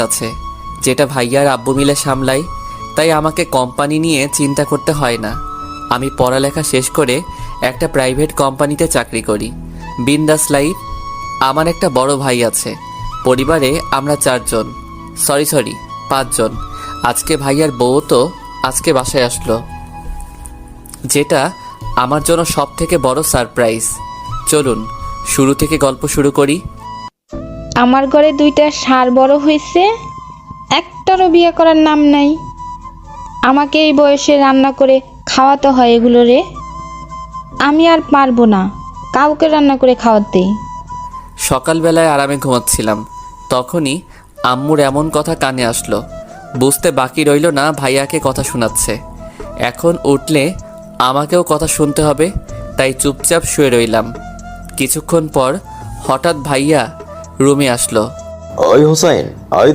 আছে যেটা ভাইয়া আর আব্বু মিলে সামলাই, তাই আমাকে কোম্পানি নিয়ে চিন্তা করতে হয় না। আমি পড়ালেখা শেষ করে একটা প্রাইভেট কোম্পানিতে চাকরি করি, বিন্দাস লাইফ। আমার একটা বড় ভাই আছে। পরিবারে আমরা 4 জন, সরি 5 জন। আজকে ভাইয়ার বউ তো আজকে বাসায় আসলো, যেটা আমার জন্য সব থেকে বড় সারপ্রাইজ। চলুন শুরু থেকে গল্প শুরু করি। আমার ঘরে 2টা ষাঁড় বড় হয়েছে, একটারও বিয়ে করার নাম নাই। আমাকে এই বয়সে রান্না করে খাওয়াতে হয় এগুলো রে। আমি আর পারবো না কাউকে রান্না করে খাওয়াতে। সকালবেলায় আরামে ঘুমাচ্ছিলাম, তখনই আম্মুর এমন কথা কানে আসলো। বুঝতে বাকি রইল না ভাইয়াকে কথা শোনাচ্ছে। এখন উঠলে আমাকেও কথা শুনতে হবে, তাই চুপচাপ শুয়ে রইলাম। কিছুক্ষণ পর হঠাৎ ভাইয়া রুমে আসলো। ওই হোসাইন, ওই